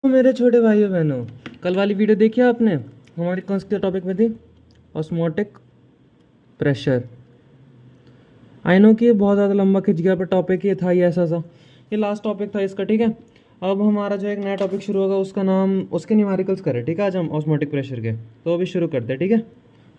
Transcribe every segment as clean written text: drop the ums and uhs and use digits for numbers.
तो मेरे छोटे भाइयों बहनों, कल वाली वीडियो देखी आपने? हमारी कौन से टॉपिक में थी? Osmotic pressure. आई नो कि ये बहुत ज़्यादा लंबा खिंच गया, पर टॉपिक ये था, ये ऐसा सा ये लास्ट टॉपिक था इसका, ठीक है। अब हमारा जो एक नया टॉपिक शुरू होगा, उसका नाम उसके न्यूमेरिकल्स करें, ठीक है। आज हम ऑस्मोटिक प्रेशर के, तो अभी शुरू करते हैं, ठीक है।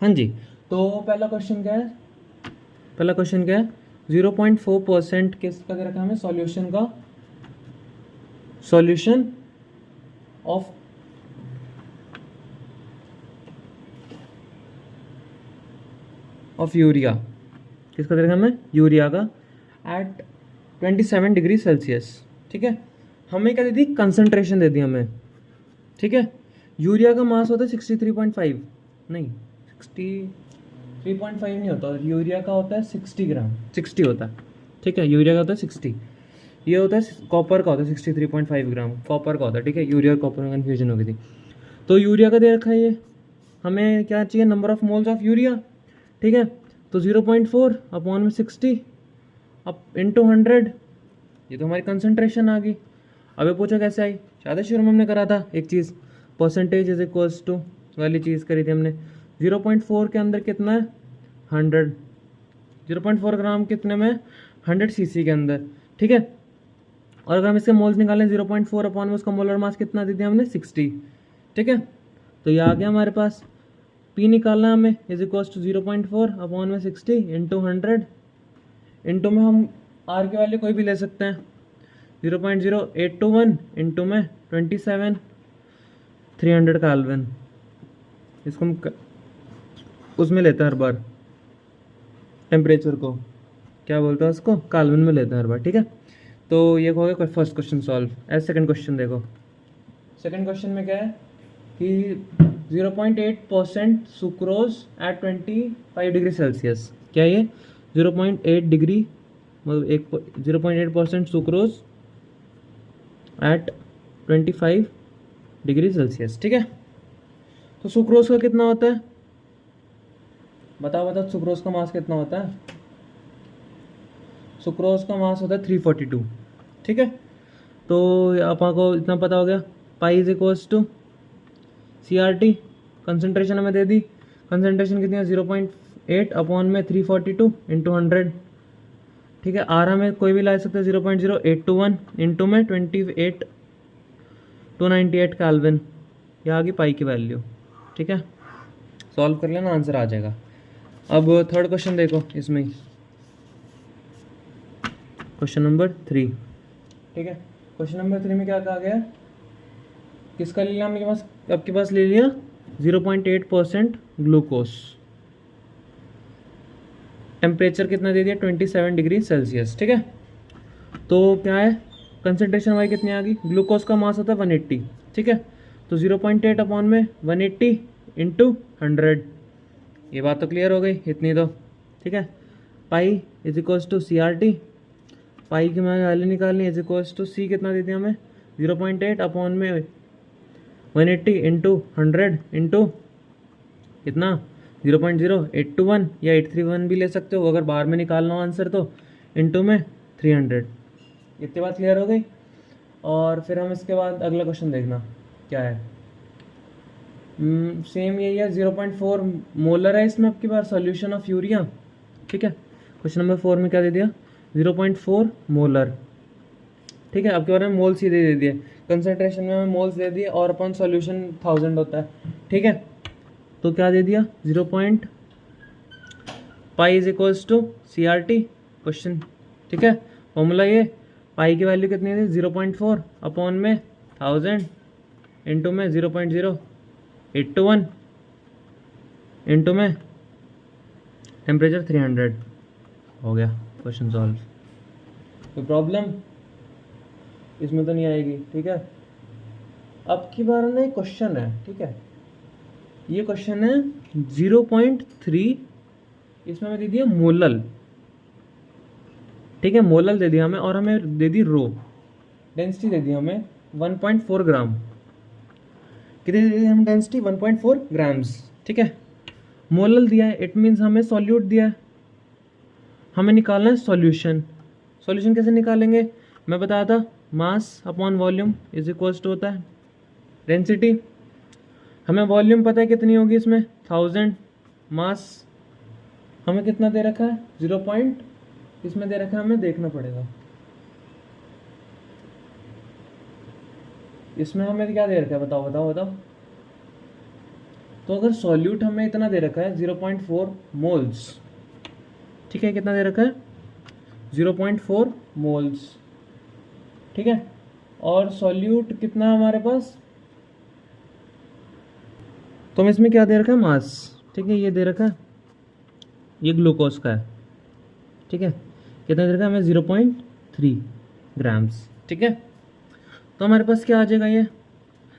हाँ जी, तो पहला क्वेश्चन क्या है? 0.4% किसका दे रखा है हमें? सॉल्यूशन का, सॉल्यूशन ऑफ यूरिया। किसका दे रखा है हमें? यूरिया का, एट 27 डिग्री सेल्सियस, ठीक है। हमें क्या दे दी? कंसंट्रेशन दे दी हमें, ठीक है। यूरिया का मास होता है 63.5, नहीं 63.5 नहीं होता, यूरिया का होता है 60 ग्राम, 60 होता है, ठीक है। यूरिया का होता है 60, ये होता है कॉपर का, होता है 63.5 ग्राम कॉपर का होता है, ठीक है। यूरिया और कॉपर में कन्फ्यूजन हो गई थी। तो यूरिया का दे रखा है ये हमें, क्या चाहिए? Number of moles of urea, ठीक है। तो 0.4 अपॉन में 60 अब इंटू 100, ये तो हमारी कंसंट्रेशन आ गई। अब ये पूछो कैसे आई? शायद शुरू में हमने करा था एक चीज़, परसेंटेज इज इक्वल्स टू वाली चीज़ करी थी हमने। 0.4 के अंदर कितना है? 100। 0.4 ग्राम कितने में? 100 सीसी के अंदर, ठीक है। और अगर हम इसके मोल्स निकालें 0.4 अपॉन में उसका मोलर मास कितना दे दिया हमने? 60, ठीक है। तो ये आ गया हमारे पास। पी निकालना है हमें, इज इक्वल्स टू 0.4 अपॉन में 60 इंटू 100। इंटू में हम आर की वैल्यू कोई भी ले सकते हैं, 0.0821 इंटू में 27, 300 केल्विन। इसको हम उसमें लेते हैं हर बार, टेम्परेचर को क्या बोलते हैं उसको? केल्विन में लेते हैं हर बार, ठीक है। तो ये हो गया first question solve. As second question देखो, सेकंड क्वेश्चन में क्या है कि 0.8% सुक्रोज एट 25 डिग्री सेल्सियस। क्या ये 0.8 डिग्री, मतलब 0.8% सुक्रोज एट 25 डिग्री सेल्सियस, ठीक है। तो सुक्रोज का कितना होता है? बताओ बताओ, सुक्रोज का मास कितना होता है? सुक्रोज का मास होता है 342, ठीक है। तो आपको इतना पता हो गया, pi is equals to CRT। Concentration हमें दे दी, कंसनट्रेशन कितनी है? 0.8 अपॉन में 342 इंटू 100, ठीक है। आर हमें कोई भी ला सकते हैं, 0.0821 इंटू में 28298 केल्विन। ये आ गई पाई की वैल्यू, ठीक है। सॉल्व कर लेना, आंसर आ जाएगा। अब थर्ड क्वेश्चन देखो, इसमें क्वेश्चन नंबर 3, ठीक है। क्वेश्चन नंबर 3 में क्या कहा गया? किसका ले लिया हमने? आपके पास ले लिया 0.8% ग्लूकोज। टेम्परेचर कितना दे दिया? 27 डिग्री सेल्सियस, ठीक है। तो क्या है? कंसंट्रेशन हमारी कितनी आ गई? ग्लूकोज का मास होता है 180, ठीक है। तो 0.8 अपॉन में 180 इंटू 100, ये बात तो क्लियर हो गई इतनी तो, ठीक है। Pi is equals to CRT, pi की हमें वैल्यू निकालनी, इज इक्वल्स टू सी कितना दे दिया हमें? 0.8 अपॉन में 180 इंटू 100 इंटू कितना? 0.0821 या 831 भी ले सकते हो अगर बाहर में निकालना हो आंसर तो, इंटू में 300। इतनी बात क्लियर हो गई। और फिर हम इसके बाद अगला क्वेश्चन देखना क्या है। सेम यही है, 0.4 मोलर है इसमें आपके पास सॉल्यूशन ऑफ यूरिया, ठीक है। क्वेश्चन नंबर 4 में क्या दे दिया? 0.4 मोलर, ठीक है। आपके बारे में मोल सीधे दे दिए, कंसंट्रेशन में हमें मोल्स दे दिए और अपन सॉल्यूशन 1000 होता है, ठीक है। तो क्या दे दिया? 0. Pi is equals to CRT question, ठीक है। फॉर्मूला ये, पाई की वैल्यू कितनी थी? 0.4 अपॉन में 1000 इंटू में 0.0821 इंटू में टेम्परेचर 300। हो गया क्वेश्चन सॉल्व। कोई प्रॉब्लम इसमें तो नहीं आएगी, ठीक है। अब की बार ना क्वेश्चन है, ठीक है। ये क्वेश्चन है 0.3, इसमें हमें दे दिया मोलल, ठीक है। मोलल दे दिया हमें, और हमें दे दी रो, डेंसिटी दे दी हमें 1.4 ग्राम। कितनी दे दी हमें डेंसिटी? 1.4 ग्राम्स, ठीक है। मोलल दिया है, इट मीन्स हमें सॉल्यूट दिया है, हमें निकालना है सॉल्यूशन। सॉल्यूशन कैसे निकालेंगे? मैं बताया था, mass upon volume is equals to होता है डेंसिटी, हमें वॉल्यूम पता है कितनी होगी इसमें 1000, मास हमें कितना दे रखा है 0. इसमें दे रखा है, हमें देखना पड़ेगा इसमें हमें क्या दे रखा है, बताओ बताओ बताओ। तो अगर सॉल्यूट हमें इतना दे रखा है 0.4 मोल्स, ठीक है, कितना दे रखा है 0.4 मोल्स, ठीक है, और सॉल्यूट कितना है हमारे पास, तो हमें इसमें क्या दे रखा है मास, ठीक है, ये दे रखा है, ये ग्लूकोज का है, ठीक है, कितना दे रखा है हमें 0.3 ग्राम्स, ठीक है। तो हमारे पास क्या आ जाएगा, ये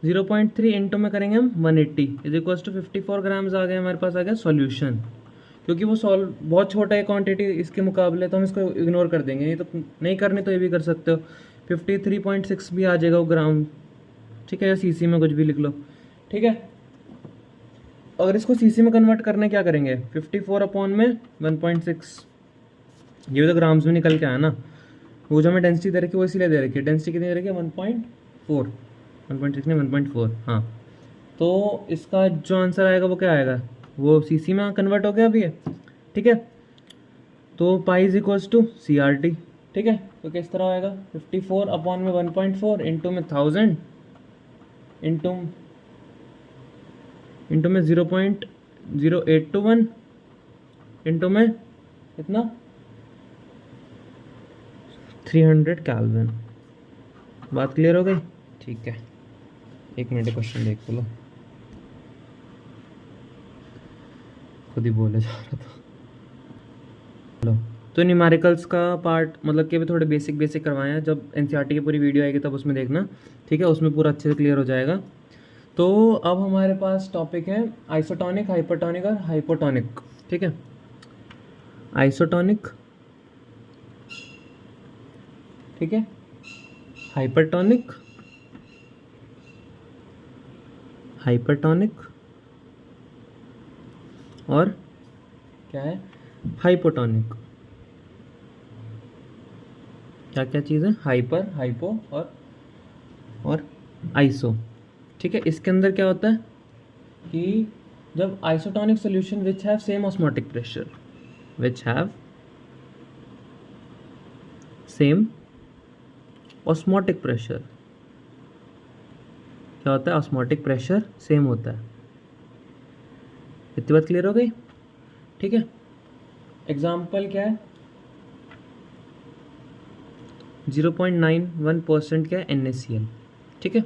0.3 इंटू में करेंगे हम 180 इज इक्वल टू 54 ग्राम्स आ गए, हमारे पास आ गया सॉल्यूशन। क्योंकि वो सॉल्व बहुत छोटा है क्वांटिटी इसके मुकाबले, तो हम इसको इग्नोर कर देंगे, ये तो नहीं करनी तो ये भी कर सकते हो, 53.6 भी आ जाएगा वो ग्राम, ठीक है, या सीसी में कुछ भी लिख लो, ठीक है। अगर इसको सीसी में कन्वर्ट करने क्या करेंगे, 54 अपॉन में 1.6, ये भी तो ग्राम्स में निकल के आया ना, वो जो हमें डेंसिटी दे रखी है वो इसीलिए दे रखी है, डेंसिटी कितनी दे रखी है 1.4, 1.6 नहीं 1.4, हाँ। तो इसका जो आंसर आएगा वो क्या आएगा, वो सीसी में कन्वर्ट हो गया अभी है, ठीक है। तो pi is equals to CRT, ठीक है। तो किस तरह आएगा 54 अपॉन में 1.4 इंटू में 1000 इंटू में 0.0821 इंटू में कितना 300 केल्विन। बात क्लियर हो गई, ठीक है। एक मिनट क्वेश्चन देख लो, खुद ही बोले जा रहा था। लो, तो न्यूमेरिकल्स का पार्ट मतलब कि अभी थोड़े बेसिक करवाए हैं, जब NCERT की पूरी वीडियो आएगी तब उसमें देखना, ठीक है, उसमें पूरा अच्छे से क्लियर हो जाएगा। तो अब हमारे पास टॉपिक है आइसोटोनिक, हाइपरटोनिक और हाइपोटोनिक, ठीक है। आइसोटोनिक, ठीक है, हाइपरटोनिक, और क्या है हाइपोटोनिक। क्या क्या चीज़ है, हाइपर, हाइपो और आइसो, ठीक है। इसके अंदर क्या होता है कि जब isotonic solution which have same osmotic pressure, osmotic pressure, क्या होता है, ऑस्मोटिक प्रेशर सेम होता है। इतनी बात क्लियर हो गई, ठीक है। एग्जाम्पल क्या है, 0.91% क्या है NaCl, ठीक है।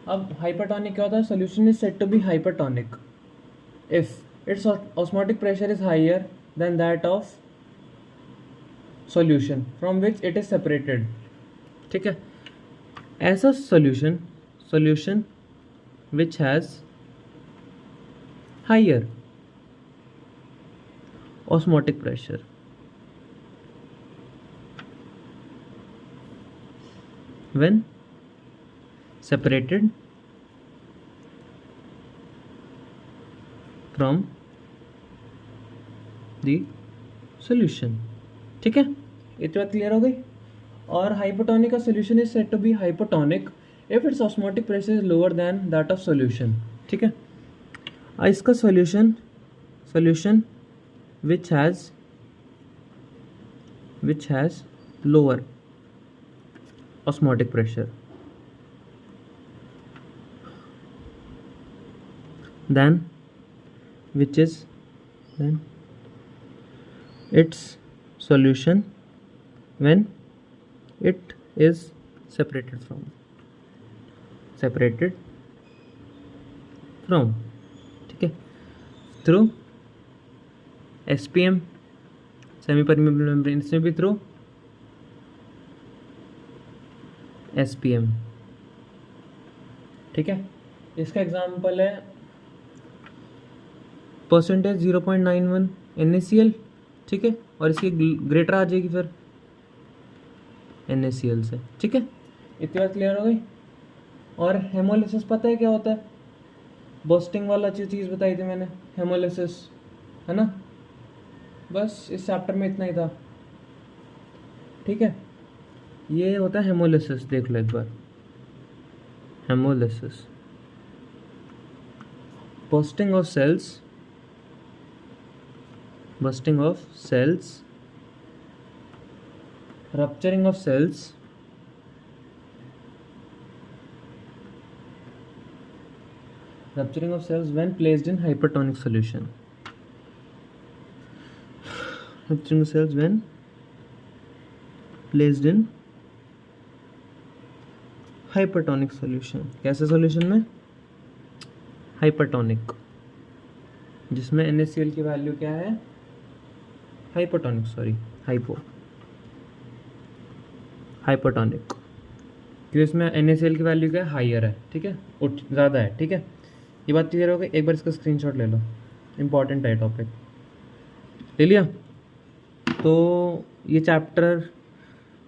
अब हाइपरटोनिक क्या होता है, solution is said to be hypertonic if its osmotic pressure is higher than that of solution from which it is separated, ठीक है। ऐसा solution which has higher osmotic pressure when separated from the solution, ठीक है। इतना clear हो गई। और hypotonic का solution is said to be hypotonic if its osmotic pressure is lower than that of solution, ठीक है। इसका solution which has lower osmotic pressure than its solution when it is separated from, ठीक है, through SPM semi permeable membrane, इसमें भी through SPM, ठीक है। इसका एग्जांपल है परसेंटेज 0.91 NaCl, ठीक है, और इसकी ग्रेटर आ जाएगी फिर NaCl से, ठीक है। इतनी बात क्लियर हो गई। और हेमोलिसिस पता है क्या होता है, बर्स्टिंग वाला चीज़ बताई थी मैंने, हेमोलिसिस, है ना। बस इस चैप्टर में इतना ही था, ठीक है। ये होता है हेमोलिसिस, देख लो एक बार, haemolysis bursting of cells, rupturing of cells, when placed in hypertonic solution. Rupturing of cells when placed in hypertonic solution. कैसे solution में? हाइपरटोनिक, जिसमें NaCl की वैल्यू क्या है? हाइपोटोनिक, सॉरी हाइपोटोनिक, क्योंकि इसमें NaCl की वैल्यू क्या है? हाइयर है, ठीक है, ज़्यादा है, ठीक है। ये बात क्लियर हो गई? एक बार इसका स्क्रीनशॉट ले लो, इंपॉर्टेंट है टॉपिक। ले लिया? तो ये चैप्टर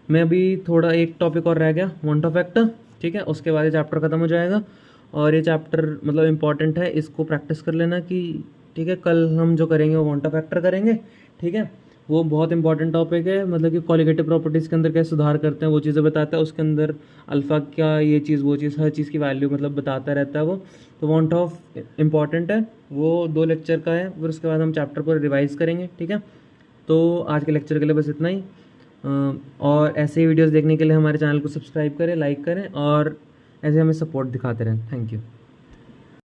में अभी थोड़ा एक टॉपिक और रह गया, मोंटा फैक्टर, ठीक है, उसके बाद ये चैप्टर ख़त्म हो जाएगा। और ये चैप्टर मतलब इम्पॉर्टेंट है, इसको प्रैक्टिस कर लेना कि ठीक है, कल हम जो करेंगे वो मोंटा फैक्टर करेंगे, ठीक है। वो बहुत इंपॉर्टेंट टॉपिक है, मतलब कि क्वालिटेटिव प्रॉपर्टीज़ के अंदर कैसे सुधार करते हैं वो चीज़ें बताता है। उसके अंदर अल्फ़ा क्या, ये चीज़ वो चीज़, हर चीज़ की वैल्यू मतलब बताता रहता है वो। तो मोंटा ऑफ इम्पॉर्टेंट है, वो 2 लेक्चर का है, फिर उसके बाद हम चैप्टर पर रिवाइज़ करेंगे, ठीक है। तो आज के लेक्चर के लिए बस इतना ही। और ऐसे ही वीडियोस देखने के लिए हमारे चैनल को सब्सक्राइब करें, लाइक करें और ऐसे हमें सपोर्ट दिखाते रहें। Thank you.